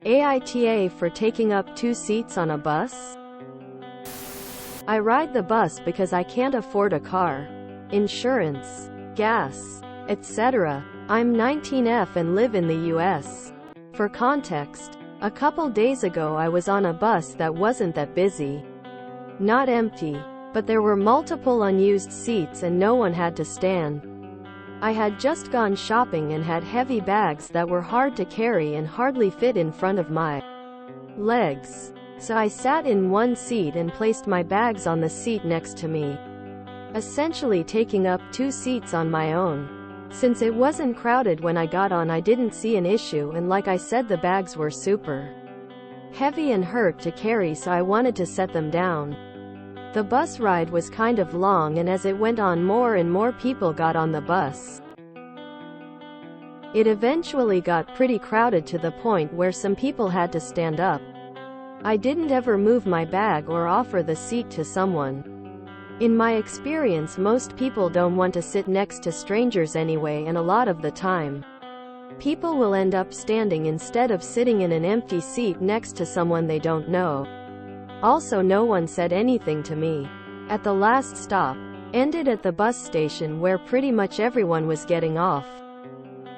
AITA for taking up 2 seats on a bus? I ride the bus because I can't afford a car, insurance, gas, etc. I'm 19F and live in the US. For context, a couple days ago I was on a bus that wasn't that busy. Not empty, but there were multiple unused seats and no one had to stand. I had just gone shopping and had heavy bags that were hard to carry and hardly fit in front of my legs. So I sat in one seat and placed my bags on the seat next to me, essentially taking up 2 seats on my own. Since it wasn't crowded when I got on, I didn't see an issue, and like I said, the bags were super heavy and hurt to carry, so I wanted to set them down. The bus ride was kind of long, and as it went on, more and more people got on the bus. It eventually got pretty crowded to the point where some people had to stand up. I didn't ever move my bag or offer the seat to someone. In my experience, most people don't want to sit next to strangers anyway, and a lot of the time, people will end up standing instead of sitting in an empty seat next to someone they don't know. Also, no one said anything to me. At the last stop, ended at the bus station where pretty much everyone was getting off.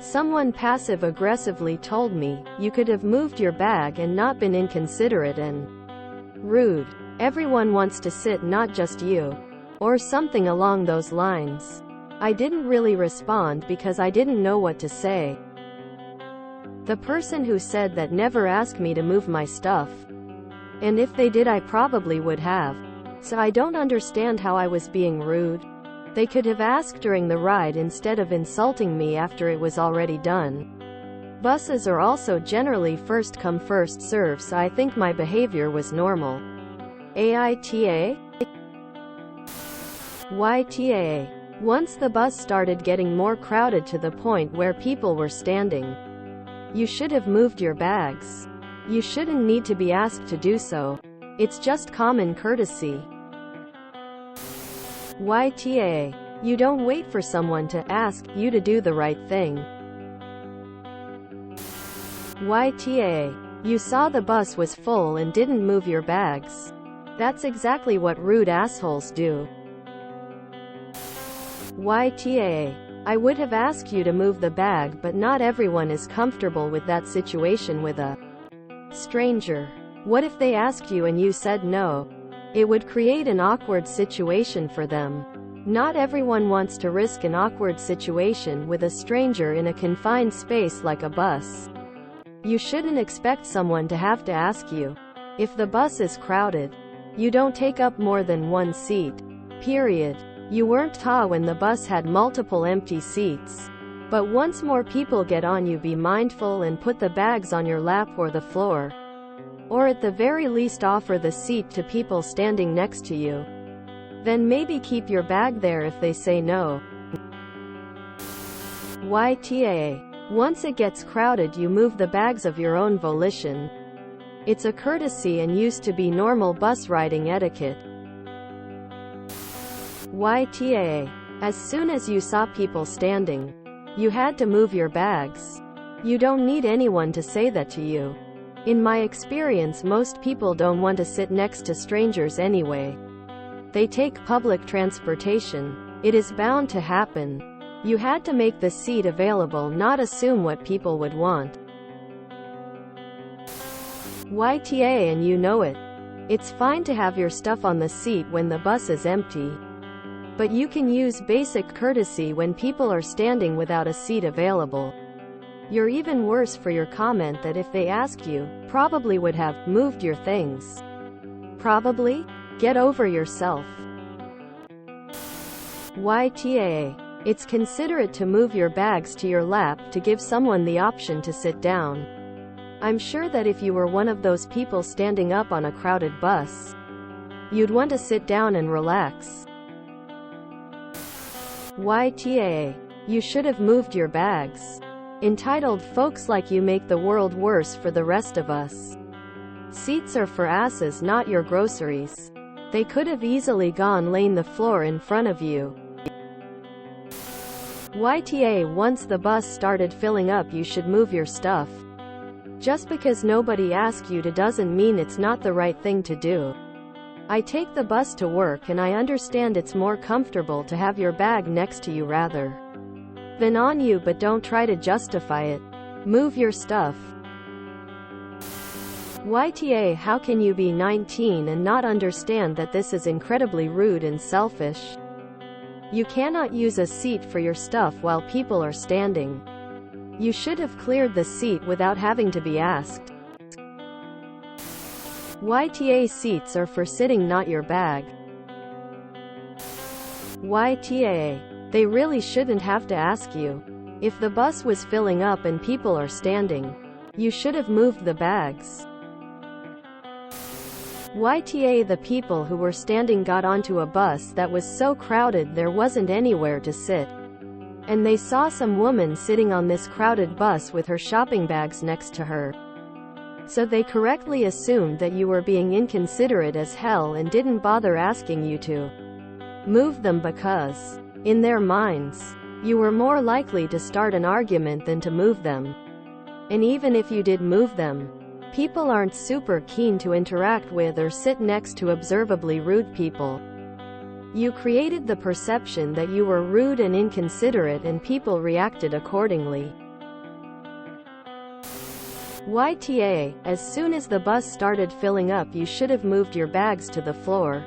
Someone passive-aggressively told me, "You could have moved your bag and not been inconsiderate and rude. Everyone wants to sit, not just you." Or something along those lines. I didn't really respond because I didn't know what to say. The person who said that never asked me to move my stuff. And if they did, I probably would have. So I don't understand how I was being rude. They could have asked during the ride instead of insulting me after it was already done. Buses are also generally first come first serve, so I think my behavior was normal. AITA? YTA. Once the bus started getting more crowded to the point where people were standing, you should have moved your bags. You shouldn't need to be asked to do so. It's just common courtesy. YTA. You don't wait for someone to ask you to do the right thing. YTA. You saw the bus was full and didn't move your bags. That's exactly what rude assholes do. YTA. I would have asked you to move the bag, but not everyone is comfortable with that situation with a stranger. What if they asked you and you said no? It would create an awkward situation for them. Not everyone wants to risk an awkward situation with a stranger in a confined space like a bus. You shouldn't expect someone to have to ask you. If the bus is crowded, you don't take up more than 1 seat. Period. You weren't taught when the bus had multiple empty seats. But once more people get on, you be mindful and put the bags on your lap or the floor. Or at the very least offer the seat to people standing next to you. Then maybe keep your bag there if they say no. YTA. Once it gets crowded, you move the bags of your own volition. It's a courtesy and used to be normal bus riding etiquette. YTA. As soon as you saw people standing, you had to move your bags. You don't need anyone to say that to you. In my experience, most people don't want to sit next to strangers anyway. They take public transportation. It is bound to happen. You had to make the seat available, not assume what people would want. YTA, and you know it. It's fine to have your stuff on the seat when the bus is empty. But you can use basic courtesy when people are standing without a seat available. You're even worse for your comment that if they asked you, probably would have moved your things. Probably? Get over yourself. YTA. It's considerate to move your bags to your lap to give someone the option to sit down. I'm sure that if you were one of those people standing up on a crowded bus, you'd want to sit down and relax. YTA. You should have moved your bags. Entitled folks like you make the world worse for the rest of us. Seats are for asses, not your groceries. They could have easily gone laying the floor in front of you. YTA. Once the bus started filling up, you should move your stuff. Just because nobody asks you to doesn't mean it's not the right thing to do. I take the bus to work and I understand it's more comfortable to have your bag next to you rather than on you, but don't try to justify it. Move your stuff. YTA, how can you be 19 and not understand that this is incredibly rude and selfish? You cannot use a seat for your stuff while people are standing. You should have cleared the seat without having to be asked. YTA, seats are for sitting, not your bag. YTA, they really shouldn't have to ask you. If the bus was filling up and people are standing, you should have moved the bags. YTA, the people who were standing got onto a bus that was so crowded there wasn't anywhere to sit. And they saw some woman sitting on this crowded bus with her shopping bags next to her. So they correctly assumed that you were being inconsiderate as hell and didn't bother asking you to move them because, in their minds, you were more likely to start an argument than to move them. And even if you did move them, people aren't super keen to interact with or sit next to observably rude people. You created the perception that you were rude and inconsiderate and people reacted accordingly. YTA, as soon as the bus started filling up you should have moved your bags to the floor.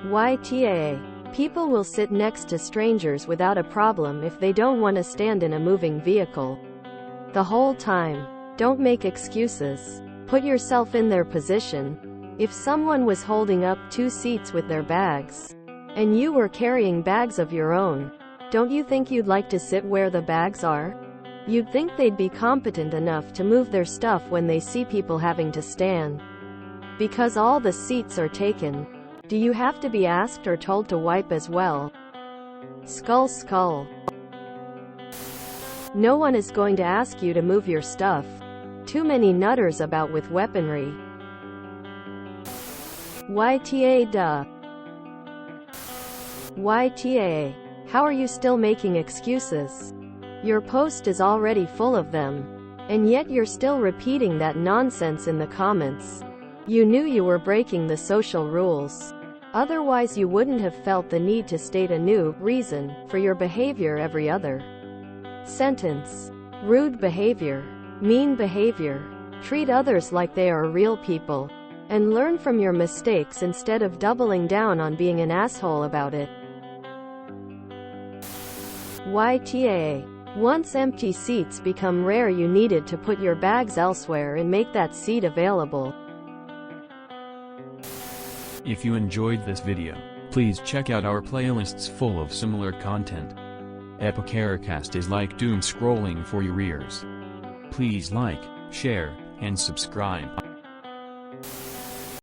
YTA, people will sit next to strangers without a problem if they don't want to stand in a moving vehicle the whole time. Don't make excuses. Put yourself in their position. If someone was holding up 2 seats with their bags, and you were carrying bags of your own, don't you think you'd like to sit where the bags are? You'd think they'd be competent enough to move their stuff when they see people having to stand. Because all the seats are taken. Do you have to be asked or told to wipe as well? Skull skull. No one is going to ask you to move your stuff. Too many nutters about with weaponry. YTA, duh. YTA, how are you still making excuses? Your post is already full of them. And yet you're still repeating that nonsense in the comments. You knew you were breaking the social rules. Otherwise you wouldn't have felt the need to state a new reason for your behavior every other sentence. Rude behavior. Mean behavior. Treat others like they are real people. And learn from your mistakes instead of doubling down on being an asshole about it. YTA. Once empty seats become rare you needed to put your bags elsewhere and make that seat available. If you enjoyed this video, please check out our playlists full of similar content. AmITheAsshole is like doom scrolling for your ears. Please like, share, and subscribe.